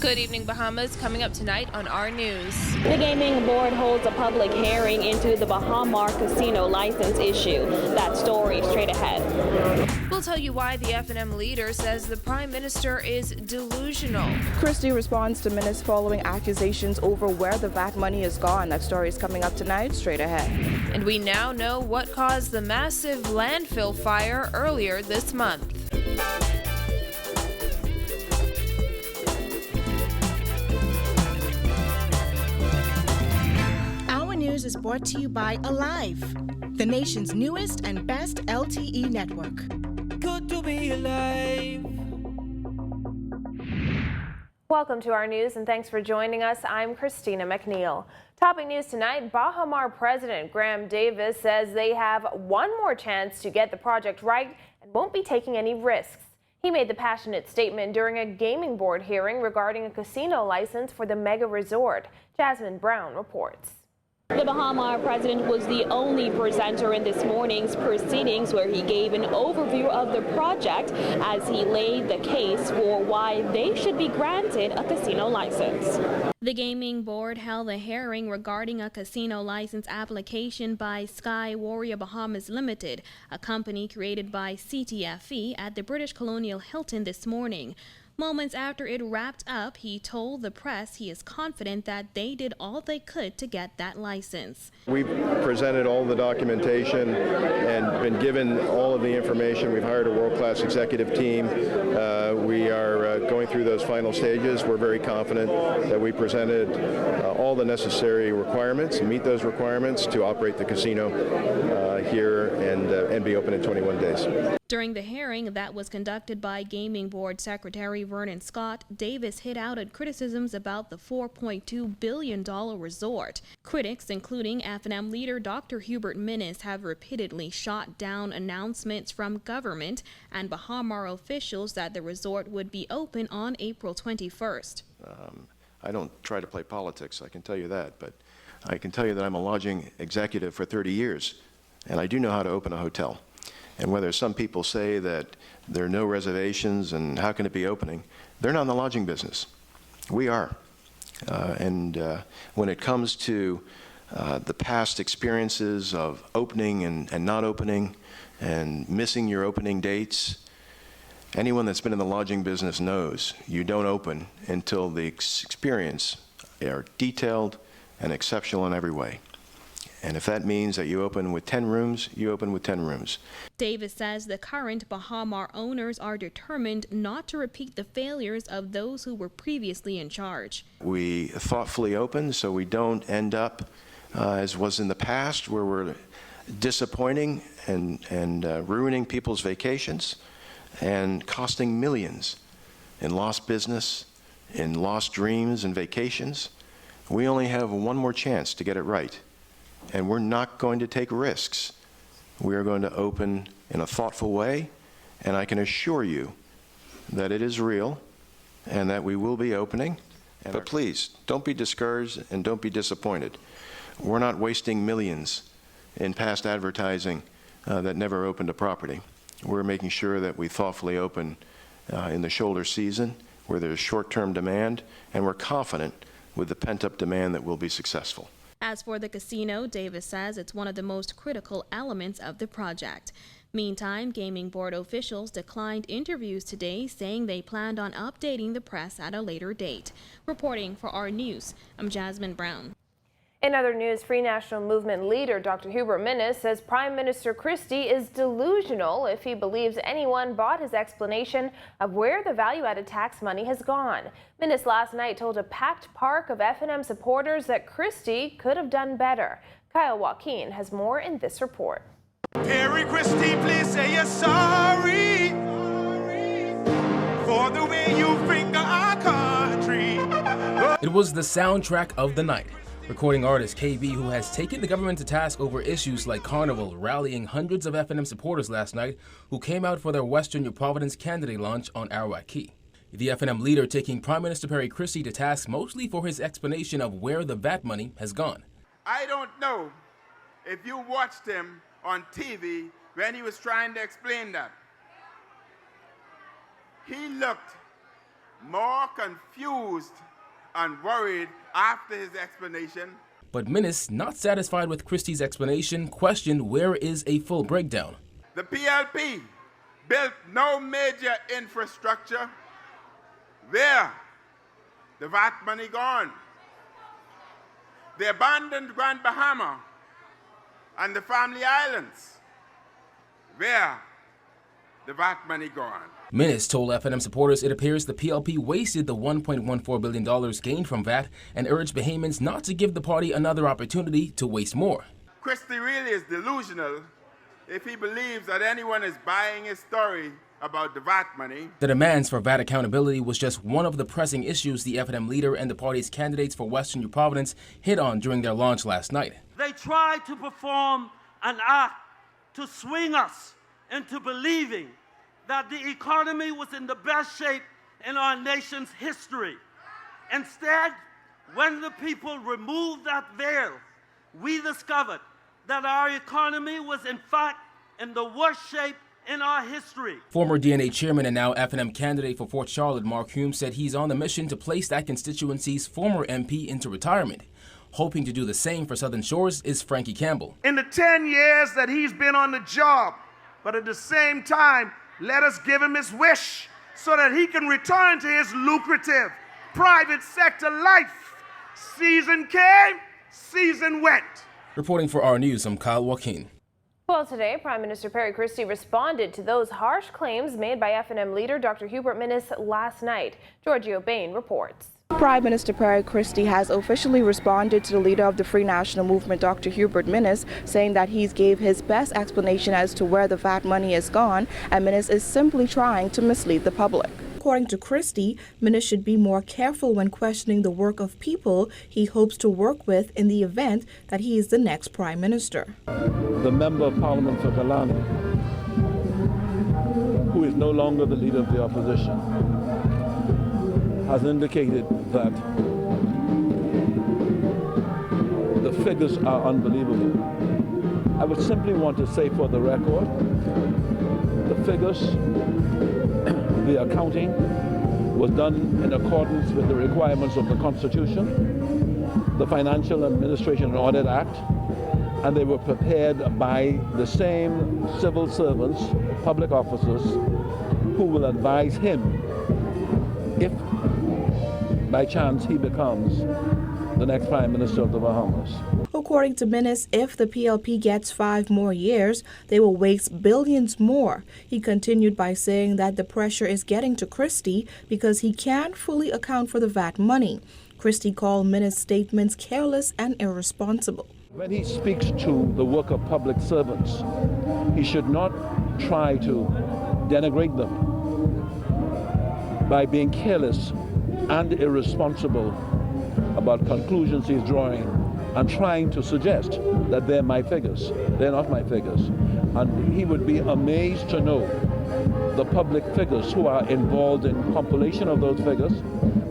Good evening, Bahamas. Coming up tonight on our news. The gaming board holds a public hearing into the Baha Mar casino license issue. That story straight ahead. We'll tell you why the F&M leader says the Prime Minister is delusional. Christie responds to minutes following accusations over where the VAT money is gone. That story is coming up tonight, straight ahead. And we now know what caused the massive landfill fire earlier this month. News is brought to you by Alive, the nation's newest and best LTE network. Good to be alive. Welcome to our news and thanks for joining us. I'm Christina McNeil. Topping news tonight, Baha Mar President Graham Davis says they have one more chance to get the project right and won't be taking any risks. He made the passionate statement during a gaming board hearing regarding a casino license for the mega resort. Jasmine Brown reports. The Baha Mar president was the only presenter in this morning's proceedings where he gave an overview of the project as he laid the case for why they should be granted a casino license. The gaming board held a hearing regarding a casino license application by Sky Warrior Bahamas Limited, a company created by CTFE at the British Colonial Hilton this morning. Moments after it wrapped up, he told the press he is confident that they did all they could to get that license. We've presented all the documentation and been given all of the information. We've hired a world-class executive team. We are going through those final stages. We're very confident that we presented all the necessary requirements and meet those requirements to operate the casino here and be open in 21 days. During the hearing that was conducted by Gaming Board Secretary Vernon Scott, Davis hit out at criticisms about the $4.2 billion resort. Critics, including F&M leader Dr. Hubert Minnis, have repeatedly shot down announcements from government and Baha Mar officials that the resort would be open on April 21st. I don't try to play politics, I can tell you that, but I can tell you that I'm a lodging executive for 30 years, and I do know how to open a hotel. And whether some people say that there are no reservations and how can it be opening, they're not in the lodging business. We are. When it comes to the past experiences of opening and not opening and missing your opening dates, anyone that's been in the lodging business knows you don't open until the experience are detailed and exceptional in every way. And if that means that you open with 10 rooms, you open with 10 rooms. Davis says the current Baha Mar owners are determined not to repeat the failures of those who were previously in charge. We thoughtfully open so we don't end up, as was in the past, where we're disappointing and ruining people's vacations and costing millions in lost business, in lost dreams and vacations. We only have one more chance to get it right. And we're not going to take risks. We are going to open in a thoughtful way, and I can assure you that it is real and that we will be opening. But please, don't be discouraged and don't be disappointed. We're not wasting millions in past advertising that never opened a property. We're making sure that we thoughtfully open in the shoulder season where there's short-term demand, and we're confident with the pent-up demand that we'll be successful. As for the casino, Davis says it's one of the most critical elements of the project. Meantime, gaming board officials declined interviews today, saying they planned on updating the press at a later date. Reporting for our news, I'm Jasmine Brown. In other news, Free National Movement leader Dr. Hubert Minnis says Prime Minister Christie is delusional if he believes anyone bought his explanation of where the value-added tax money has gone. Minnis last night told a packed park of F&M supporters that Christie could have done better. Kyle Joaquin has more in this report. Perry Christie, please say you're sorry for the way you finger our country. It was the soundtrack of the night. Recording artist KB, who has taken the government to task over issues like Carnival, rallying hundreds of F&M supporters last night who came out for their Western New Providence candidate launch on Arawak Key. The F&M leader taking Prime Minister Perry Christie to task mostly for his explanation of where the VAT money has gone. I don't know if you watched him on TV when he was trying to explain that. He looked more confused and worried after his explanation. But Minnis, not satisfied with Christie's explanation, questioned where is a full breakdown. The PLP built no major infrastructure. Where? The VAT money gone. They abandoned Grand Baha Mar and the Family Islands. Where? The VAT money gone. Minnis told FNM supporters it appears the PLP wasted the $1.14 billion gained from VAT and urged Bahamians not to give the party another opportunity to waste more. Christie really is delusional if he believes that anyone is buying his story about the VAT money. The demands for VAT accountability was just one of the pressing issues the FNM leader and the party's candidates for Western New Providence hit on during their launch last night. They tried to perform an act to swing us into believing that the economy was in the best shape in our nation's history. Instead, when the people removed that veil, we discovered that our economy was in fact in the worst shape in our history. Former DNA chairman and now FNM candidate for Fort Charlotte, Mark Hume, said he's on the mission to place that constituency's former MP into retirement. Hoping to do the same for Southern Shores is Frankie Campbell. In the 10 years that he's been on the job, but at the same time, let us give him his wish so that he can return to his lucrative private sector life. Season came, season went. Reporting for our News, I'm Kyle Joaquin. Well, today, Prime Minister Perry Christie responded to those harsh claims made by FNM leader Dr. Hubert Minnis last night. Giorgio Bain reports. Prime Minister Perry Christie has officially responded to the leader of the Free National Movement, Dr. Hubert Minnis, saying that he's gave his best explanation as to where the VAT money is gone, and Minnis is simply trying to mislead the public. According to Christie, Minnis should be more careful when questioning the work of people he hopes to work with in the event that he is the next Prime Minister. The Member of Parliament for Kalani, who is no longer the leader of the opposition, has indicated that the figures are unbelievable. I would simply want to say for the record, the figures, the accounting was done in accordance with the requirements of the Constitution, the Financial Administration and Audit Act, and they were prepared by the same civil servants, public officers, who will advise him if by chance he becomes the next Prime Minister of the Bahamas. According to Minnis, if the PLP gets 5 more years, they will waste billions more. He continued by saying that the pressure is getting to Christie because he can't fully account for the VAT money. Christie called Minnis' statements careless and irresponsible. When he speaks to the work of public servants, he should not try to denigrate them by being careless and irresponsible about conclusions he's drawing and trying to suggest that they're my figures. They're not my figures. And he would be amazed to know the public figures who are involved in compilation of those figures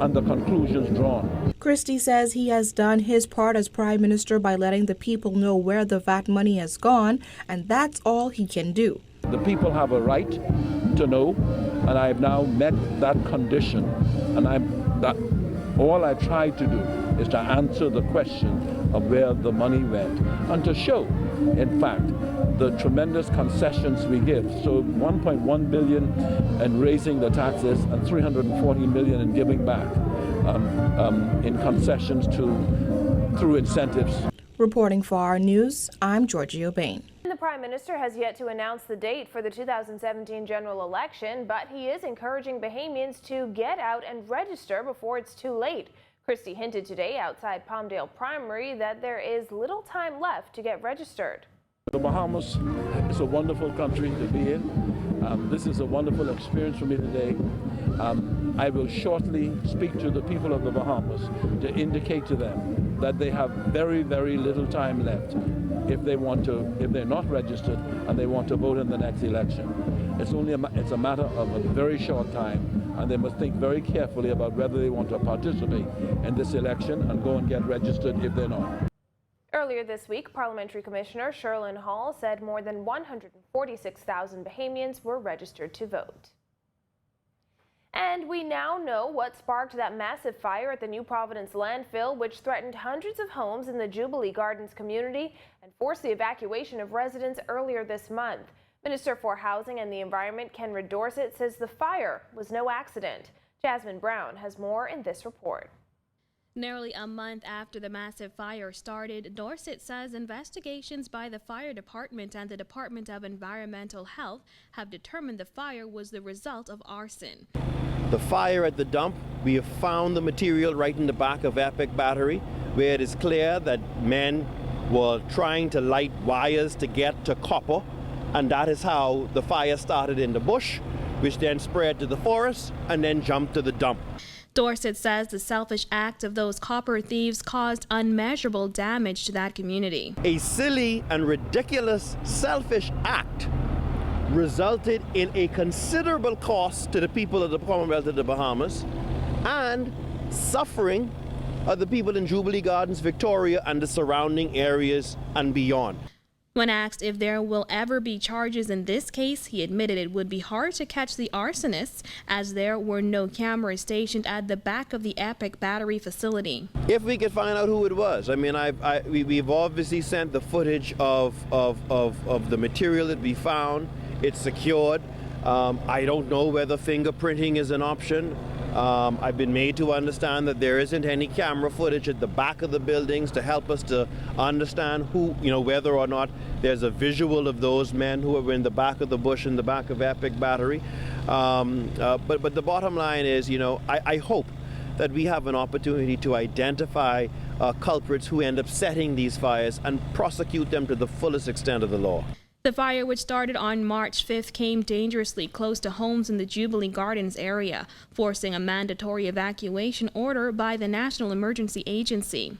and the conclusions drawn. Christie says he has done his part as Prime Minister by letting the people know where the VAT money has gone, and that's all he can do. The people have a right to know, and I have now met that condition, and all I tried to do is to answer the question of where the money went and to show, in fact, the tremendous concessions we give. So 1.1 billion in raising the taxes and 340 million in giving back in concessions through incentives. Reporting for our News, I'm Giorgio Bain. The Prime Minister has yet to announce the date for the 2017 general election, but he is encouraging Bahamians to get out and register before it's too late. Christie hinted today outside Palmdale Primary that there is little time left to get registered. The Bahamas is a wonderful country to be in. This is a wonderful experience for me today. I will shortly speak to the people of the Bahamas to indicate to them that they have very, very little time left if they're not registered and they want to vote in the next election. It's a matter of a very short time, and they must think very carefully about whether they want to participate in this election and go and get registered if they're not. Earlier this week, Parliamentary Commissioner Sherlyn Hall said more than 146,000 Bahamians were registered to vote. And we now know what sparked that massive fire at the New Providence landfill, which threatened hundreds of homes in the Jubilee Gardens community and forced the evacuation of residents earlier this month. Minister for Housing and the Environment Ken Dorset says the fire was no accident. Jasmine Brown has more in this report. Nearly a month after the massive fire started, Dorset says investigations by the fire department and the Department of Environmental Health have determined the fire was the result of arson. The fire at the dump, we have found the material right in the back of Epic Battery, where it is clear that men were trying to light wires to get to copper, and that is how the fire started in the bush, which then spread to the forest and then jumped to the dump. Dorset says the selfish act of those copper thieves caused unmeasurable damage to that community. A silly and ridiculous selfish act resulted in a considerable cost to the people of the Commonwealth of the Bahamas and suffering of the people in Jubilee Gardens, Victoria, and the surrounding areas and beyond. When asked if there will ever be charges in this case, he admitted it would be hard to catch the arsonists as there were no cameras stationed at the back of the Epic Battery facility. If we could find out who it was, I mean, we've obviously sent the footage of the material that we found. It's secured. I don't know whether fingerprinting is an option. I've been made to understand that there isn't any camera footage at the back of the buildings to help us to understand who, whether or not there's a visual of those men who were in the back of the bush in the back of Epic Battery. But the bottom line is, I hope that we have an opportunity to identify culprits who end up setting these fires and prosecute them to the fullest extent of the law. The fire, which started on March 5th, came dangerously close to homes in the Jubilee Gardens area, forcing a mandatory evacuation order by the National Emergency Agency.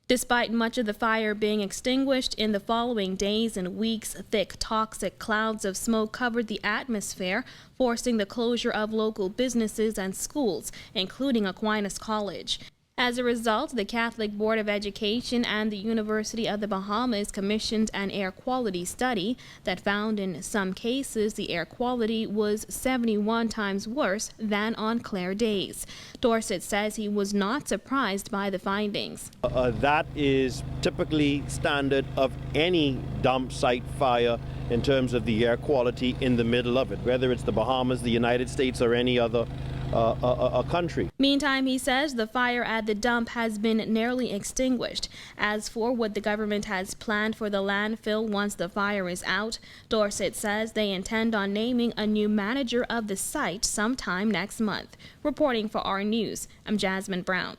Despite much of the fire being extinguished in the following days and weeks, thick, toxic clouds of smoke covered the atmosphere, forcing the closure of local businesses and schools, including Aquinas College. As a result, the Catholic Board of Education and the University of the Bahamas commissioned an air quality study that found in some cases the air quality was 71 times worse than on clear days. Dorset says he was not surprised by the findings. That is typically standard of any dump site fire in terms of the air quality in the middle of it, whether it's the Bahamas, the United States, or any other a country. Meantime, he says the fire at the dump has been nearly extinguished. As for what the government has planned for the landfill once the fire is out, Dorset says they intend on naming a new manager of the site sometime next month. Reporting for our news, I'm Jasmine Brown.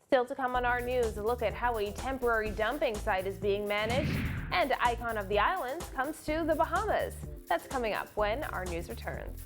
Still to come on our news, a look at how a temporary dumping site is being managed, and Icon of the Islands comes to the Bahamas. That's coming up when our news returns.